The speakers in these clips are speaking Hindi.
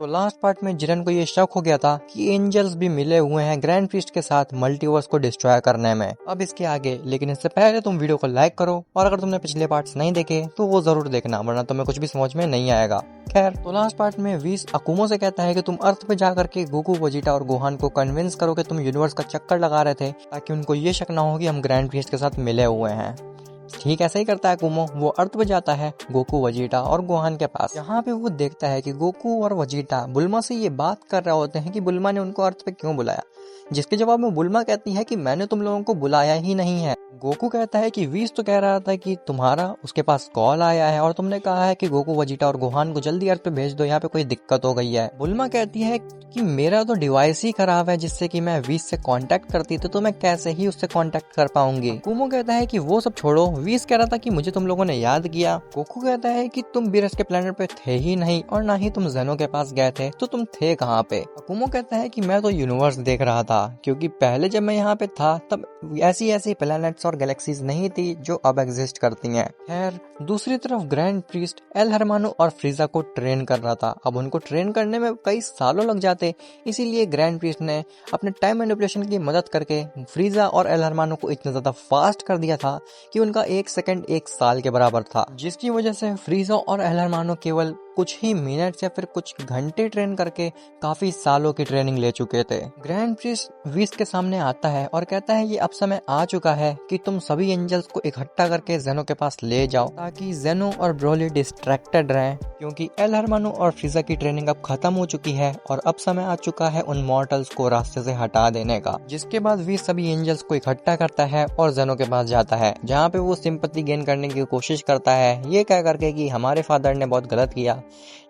तो लास्ट पार्ट में जिरन को ये शक हो गया था कि एंजल्स भी मिले हुए हैं ग्रैंड प्रीस्ट के साथ मल्टीवर्स को डिस्ट्रॉय करने में। अब इसके आगे, लेकिन इससे पहले तुम वीडियो को लाइक करो, और अगर तुमने पिछले पार्ट्स नहीं देखे तो वो जरूर देखना, वरना तुम्हें कुछ भी समझ में नहीं आएगा। खैर, तो लास्ट पार्ट में व्हीस अकुमो से कहता है कि तुम अर्थ पे जाकर के गोकू, वेजिटा और गोहान को कन्विंस करो कि तुम यूनिवर्स का चक्कर लगा रहे थे, ताकि उनको ये शक ना हो कि हम ग्रैंड प्रीस्ट के साथ मिले हुए हैं। ठीक ऐसा ही करता है कुमो। वो अर्थ पे जाता है गोकू, वेजिटा और गोहान के पास। यहाँ पे वो देखता है कि गोकू और वेजिटा बुल्मा से ये बात कर रहे होते हैं कि बुल्मा ने उनको अर्थ पे क्यों बुलाया, जिसके जवाब में बुल्मा कहती है कि मैंने तुम लोगों को बुलाया ही नहीं है। गोकू कहता है कि व्हीस तो कह रहा था कि तुम्हारा उसके पास कॉल आया है और तुमने कहा है कि गोकू, वेजिटा और गोहान को जल्दी अर्थ पे भेज दो, यहाँ पे कोई दिक्कत हो गई है। बुल्मा कहती है कि मेरा तो डिवाइस ही खराब है जिससे कि मैं व्हीस से कांटेक्ट करती थी, तो मैं कैसे ही उससे कांटेक्ट कर पाऊंगी। कुमो कहता है कि वो सब छोड़ो, व्हीस कह रहा था कि मुझे तुम लोगों ने याद किया। गोकू कहता है कि तुम बीरस के प्लेनेट पे थे ही नहीं और ना ही तुम जेनो के पास गए थे, तो तुम थे कहाँ पे। कुमो कहता है कि मैं तो यूनिवर्स देख रहा था, क्योंकि पहले जब मैं यहाँ पे था तब ऐसी ऐसी प्लैनेट्स और गैलेक्सीज नहीं थी जो अब एग्जिस्ट करती हैं। खैर, दूसरी तरफ ग्रैंड प्रीस्ट एल हरमानो और फ्रीजा को ट्रेन कर रहा था। अब उनको ट्रेन करने में कई सालों लग जाते, इसीलिए ग्रैंड प्रीस्ट ने अपने टाइम मैनिपुलेशन की मदद करके फ्रीजा और एल हरमानो को इतना ज्यादा फास्ट कर दिया था कि उनका 1 सेकंड 1 साल के बराबर था, जिसकी वजह से फ्रीजा और एल हरमानो केवल कुछ ही मिनट्स या फिर कुछ घंटे ट्रेन करके काफी सालों की ट्रेनिंग ले चुके थे। ग्रैंड प्रीस्ट व्हीस के सामने आता है और कहता है ये अब समय आ चुका है कि तुम सभी एंजल्स को इकट्ठा करके जेनो के पास ले जाओ, ताकि जेनो और ब्रोली डिस्ट्रैक्टेड रहें, क्योंकि एल हरमानो और फ्रीजा की ट्रेनिंग अब खत्म हो चुकी है और अब समय आ चुका है उन मॉर्टल्स को रास्ते से हटा देने का। जिसके बाद व्हीस सभी एंजल्स को इकट्ठा करता है और जेनो के पास जाता है, जहाँ पे वो सिंपैथी गेन करने की कोशिश करता है, ये कह करके कि हमारे फादर ने बहुत गलत किया,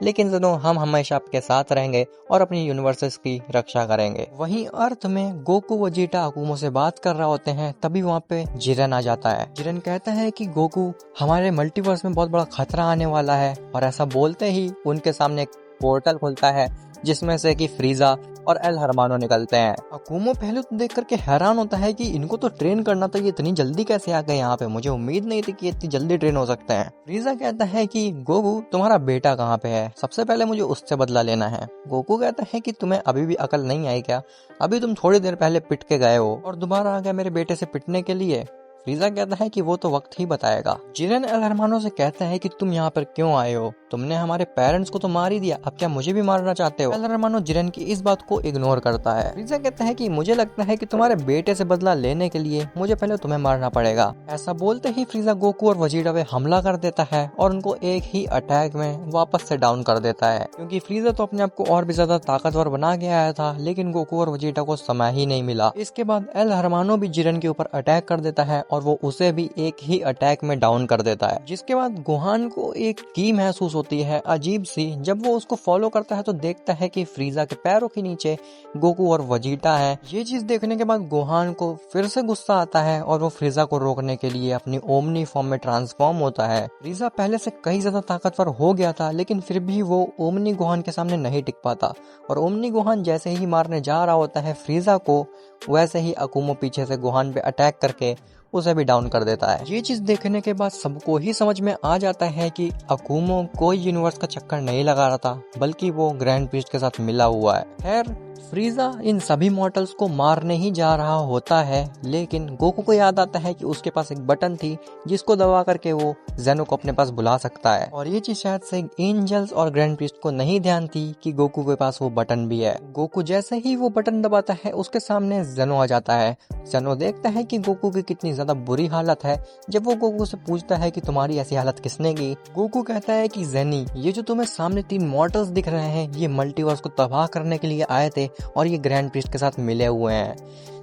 लेकिन जेनो हम हमेशा आपके साथ रहेंगे और अपनी यूनिवर्सेस की रक्षा करेंगे। वहीं अर्थ में गोकू, वेजिटा अकुमो से बात कर रहे होते हैं, तभी वहाँ पे जिरन आ जाता है। जिरन कहता है कि गोकू, हमारे मल्टीवर्स में बहुत बड़ा खतरा आने वाला है, और ऐसा बोलते ही उनके सामने एक पोर्टल खुलता है जिसमें से कि फ्रीजा और एल हरमानो निकलते हैं। अकुमो पहले तो देख करके हैरान होता है कि इनको तो ट्रेन करना था, ये इतनी जल्दी कैसे आ गए यहाँ पे, मुझे उम्मीद नहीं थी कि इतनी जल्दी ट्रेन हो सकते हैं। फ्रीजा कहता है कि गोकू, तुम्हारा बेटा कहाँ पे है, सबसे पहले मुझे उससे बदला लेना है। गोकू कहता है कि तुम्हें अभी भी अकल नहीं आई क्या, अभी तुम थोड़ी देर पहले पिट के गए हो और दोबारा आ गए मेरे बेटे से पिटने के लिए। फ्रीजा कहता है कि वो तो वक्त ही बताएगा। जिरन एल हरमानो से कहता है कि तुम यहाँ पर क्यों आए हो, तुमने हमारे पेरेंट्स को तो मार ही दिया, अब क्या मुझे भी मारना चाहते हो। एल हरमानो जिरन की इस बात को इग्नोर करता है। फ्रीजा कहता है कि मुझे लगता है कि तुम्हारे बेटे से बदला लेने के लिए मुझे पहले तुम्हें मारना पड़ेगा। ऐसा बोलते ही फ्रीजा गोकू और वेजिटा पे हमला कर देता है और उनको एक ही अटैक में वापस से डाउन कर देता है, क्योंकि फ्रीजा तो अपने आप को और भी ज्यादा ताकतवर बना के आया था, लेकिन गोकू और वेजिटा को समय ही नहीं मिला। इसके बाद एल हरमानो भी जिरन के ऊपर अटैक कर देता है और वो उसे भी एक ही अटैक में डाउन कर देता है। जिसके बाद गोहान को एक की महसूस होती है अजीब सी। जब वो उसको फॉलो करता है तो देखता है कि फ्रीजा के पैरों के नीचे गोकू और वेजिटा है। ये चीज देखने के बाद गोहान को फिर से गुस्सा आता है और वो फ्रीजा को रोकने के लिए अपनी ओमनी फॉर्म में ट्रांसफॉर्म होता है। फ्रीजा पहले से कई ज्यादा ताकतवर हो गया था, लेकिन फिर भी वो ओमनी गोहान के सामने नहीं टिक पाता, और ओमनी गोहान जैसे ही मारने जा रहा होता है फ्रीजा को, वैसे ही अकुमो पीछे से गोहान पे अटैक करके उसे भी डाउन कर देता है। ये चीज देखने के बाद सबको ही समझ में आ जाता है कि अकुमो कोई यूनिवर्स का चक्कर नहीं लगा रहा था, बल्कि वो ग्रैंड प्रीस्ट के साथ मिला हुआ है। खैर, फ्रीजा इन सभी मॉर्टल्स को मारने ही जा रहा होता है, लेकिन गोकू को याद आता है कि उसके पास एक बटन थी जिसको दबा करके वो जेनो को अपने पास बुला सकता है, और ये चीज शायद से एंजल्स और ग्रैंड प्रीस्ट को नहीं ध्यान थी कि गोकू के पास वो बटन भी है। गोकू जैसे ही वो बटन दबाता है उसके सामने जेनो आ जाता है। जेनो देखता है कि गोकू की कितनी ज्यादा बुरी हालत है। जब वो गोकू से पूछता है कि तुम्हारी ऐसी हालत किसने की, गोकू कहता है कि जेनी, ये जो तुम्हें सामने 3 मॉर्टल्स दिख रहे हैं, ये मल्टीवर्स को तबाह करने के लिए आए थे और ये ग्रैंड प्रीस्ट के साथ मिले हुए हैं।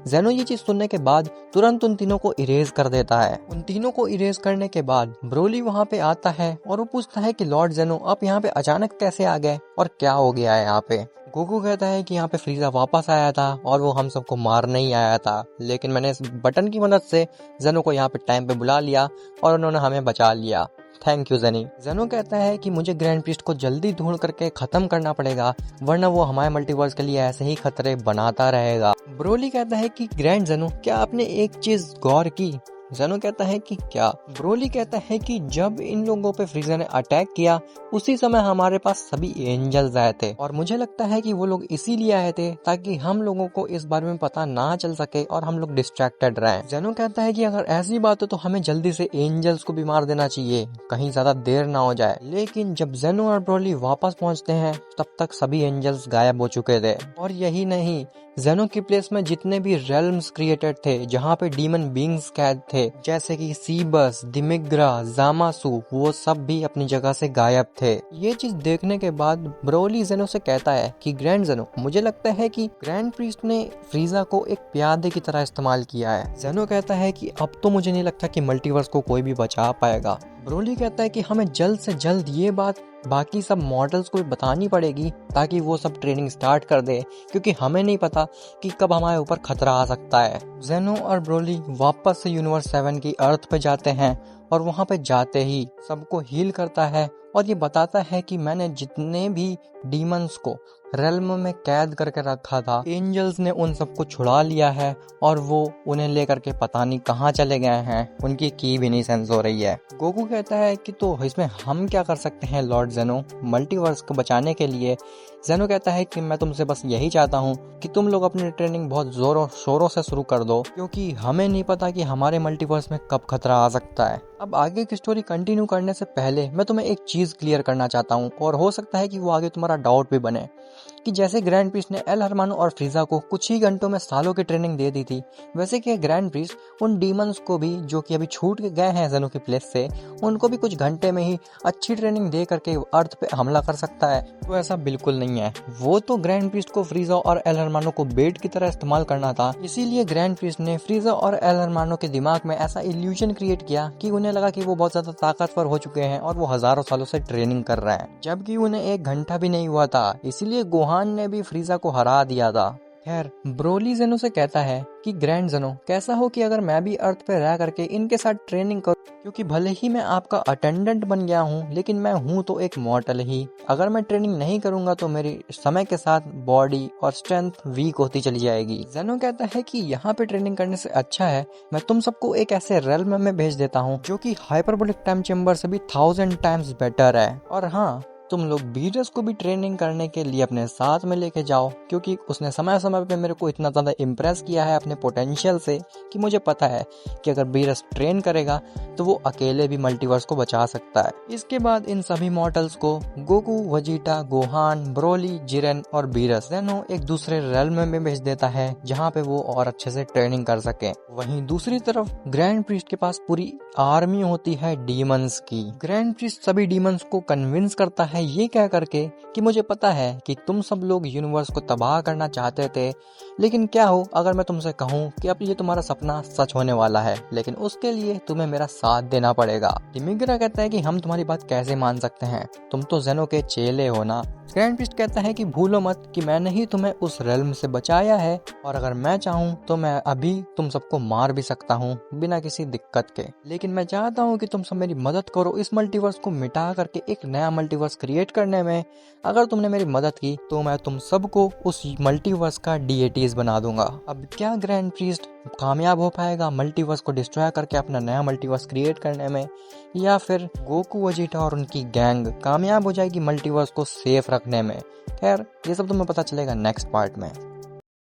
जेनो ये चीज सुनने के बाद तुरंत उन तीनों को इरेज कर देता है। उन तीनों को इरेज करने के बाद ब्रोली वहाँ पे आता है और वो पूछता है कि लॉर्ड जेनो, आप यहाँ पे अचानक कैसे आ गए और क्या हो गया है यहाँ पे। गोकू कहता है कि यहाँ पे फ्रीजा वापस आया था और वो हम सबको मार नहीं आया था, लेकिन मैंने इस बटन की मदद से जेनो को यहाँ पे टाइम पे बुला लिया और उन्होंने हमें बचा लिया। Thank you jenny. जेनो कहता है कि मुझे ग्रैंड प्रीस्ट को जल्दी ढूंढ करके खत्म करना पड़ेगा, वरना वो हमारे मल्टीवर्स के लिए ऐसे ही खतरे बनाता रहेगा। ब्रोली कहता है कि ग्रैंड जेनो, क्या आपने एक चीज गौर की, जेनो कहता है कि क्या? ब्रोली कहता है कि जब इन लोगों पे फ्रीजा ने अटैक किया उसी समय हमारे पास सभी एंजल्स आए थे और मुझे लगता है कि वो लोग इसीलिए आए थे ताकि हम लोगों को इस बारे में पता ना चल सके और हम लोग डिस्ट्रैक्टेड रहें। जेनो कहता है कि अगर ऐसी बात हो तो हमें जल्दी से एंजल्स को भी मार देना चाहिए, कहीं ज्यादा देर ना हो जाए। लेकिन जब जेनो और ब्रोली वापस पहुंचते हैं तब तक सभी एंजल्स गायब हो चुके थे। और यही नहीं, जेनो की प्लेस में जितने भी रेल्म्स क्रिएटेड थे जहाँ पे डीमन बींग्स कैद थे जैसे कि सीबस, दिमिग्रा, जामासु, वो सब भी अपनी जगह से गायब थे। ये चीज देखने के बाद ब्रोली जेनो से कहता है कि ग्रैंड जेनो, मुझे लगता है कि ग्रैंड प्रीस्ट ने फ्रीजा को एक प्यादे की तरह इस्तेमाल किया है। जेनो कहता है कि अब तो मुझे नहीं लगता कि मल्टीवर्स को कोई भी बचा पाएगा। ब्रोली कहता है कि हमें जल्द से जल्द ये बात बाकी सब मॉडल्स को बतानी पड़ेगी ताकि वो सब ट्रेनिंग स्टार्ट कर दे, क्योंकि हमें नहीं पता कि कब हमारे ऊपर खतरा आ सकता है। जेनो और ब्रोली वापस से यूनिवर्स 7 की अर्थ पे जाते हैं और वहां पे जाते ही सबको हील करता है और ये बताता है कि मैंने जितने भी डीमंस को रेल्म में कैद करके रखा था, एंजल्स ने उन सबको छुड़ा लिया है और वो उन्हें लेकर के पता नहीं कहाँ चले गए हैं, उनकी की भी नहीं सेंस हो रही है। गोकू कहता है कि तो इसमें हम क्या कर सकते हैं लॉर्ड जेनो मल्टीवर्स को बचाने के लिए? जेनो कहता है कि मैं तुमसे बस यही चाहता हूँ कि तुम लोग अपनी ट्रेनिंग बहुत जोरों शोरों से शुरू कर दो, क्योंकि हमें नहीं पता कि हमारे मल्टीवर्स में कब खतरा आ सकता है। अब आगे की स्टोरी कंटिन्यू करने से पहले मैं तुम्हें एक चीज क्लियर करना चाहता हूँ और हो सकता है कि वो आगे तुम्हारा डाउट भी बने कि जैसे ग्रैंड प्रीस्ट ने एल हरमानो और फ्रीजा को कुछ ही घंटों में सालों की ट्रेनिंग दे दी थी, वैसे कि ग्रैंड प्रीस्ट उन डीमंस को भी जो कि अभी छूट के गए हैं जेनो की प्लेस से, उनको भी कुछ घंटे में ही अच्छी ट्रेनिंग दे करके अर्थ पे हमला कर सकता है। तो ऐसा बिल्कुल नहीं है। वो तो ग्रैंड प्रीस्ट को फ्रीजा और एल हरमानो को बेट की तरह इस्तेमाल करना था, इसीलिए ग्रैंड प्रीस्ट ने फ्रीजा और एल हरमानो के दिमाग में ऐसा इल्यूजन क्रिएट किया कि उन्हें लगा कि वो बहुत ज्यादा ताकतवर हो चुके हैं और वो हजारों सालों से ट्रेनिंग कर रहे हैं, जबकि उन्हें 1 घंटा भी नहीं हुआ था। इसीलिए गोहान ने भी फ्रीजा को हरा दिया था। खैर, ब्रोली जेनो से कहता है कि ग्रैंड जेनो, कैसा हो कि अगर मैं भी अर्थ पे रह करके इनके साथ ट्रेनिंग करूं, क्योंकि भले ही मैं आपका अटेंडेंट बन गया हूं लेकिन मैं हूं तो एक मॉर्टल ही। अगर मैं ट्रेनिंग नहीं करूंगा तो मेरी समय के साथ बॉडी और स्ट्रेंथ वीक होती चली जाएगी। जेनो कहता है कि यहाँ पे ट्रेनिंग करने से अच्छा है मैं तुम सबको एक ऐसे रेल्म में भेज देता हूँ जो कि हाइपरबोलिक टाइम चेम्बर से भी 1000 टाइम्स बेटर है। और हाँ, तुम लोग बीरस को भी ट्रेनिंग करने के लिए अपने साथ में लेके जाओ, क्योंकि उसने समय समय पे मेरे को इतना ज्यादा इम्प्रेस किया है अपने पोटेंशियल से कि मुझे पता है कि अगर बीरस ट्रेन करेगा तो वो अकेले भी मल्टीवर्स को बचा सकता है। इसके बाद इन सभी मॉडल्स को Goku, Vegeta, Gohan, Broly, Jiren और बीरस जेनो एक दूसरे रेल्म में भेज देता है जहाँ पे वो और अच्छे से ट्रेनिंग कर सके। वहीं दूसरी तरफ ग्रैंड प्रीस्ट के पास पूरी आर्मी होती है डीमंस की। ग्रैंड प्रीस्ट सभी डीमंस को कन्विंस करता है ये कह करके कि मुझे पता है कि तुम सब लोग यूनिवर्स को तबाह करना चाहते थे, लेकिन क्या हो अगर मैं तुमसे कहूँ कि अब ये तुम्हारा सपना सच होने वाला है, लेकिन उसके लिए तुम्हें मेरा साथ देना पड़ेगा। दिमिग्रा कहता है कि हम तुम्हारी बात कैसे मान सकते हैं, तुम तो जेनो के चेले हो ना। ग्रैंड प्रीस्ट कहता है कि भूलो मत कि मैंने ही तुम्हें उस रेल्म से बचाया है और अगर मैं चाहूँ तो मैं अभी तुम सबको मार भी सकता हूँ बिना किसी दिक्कत के, लेकिन मैं चाहता हूँ कि तुम सब मेरी मदद करो इस मल्टीवर्स को मिटा करके एक नया मल्टीवर्स क्रिएट करने में। अगर तुमने मेरी मदद की तो मैं तुम सबको उस मल्टीवर्स का डीएटीज बना दूंगा। अब क्या ग्रैंड प्रीस्ट कामयाब हो पाएगा मल्टीवर्स को डिस्ट्रॉय करके अपना नया मल्टीवर्स क्रिएट करने में, या फिर गोकू, वजीटा और उनकी गैंग कामयाब हो जाएगी मल्टीवर्स को सेफ रखने में? खैर, ये सब तुम्हें पता चलेगा नेक्स्ट पार्ट में।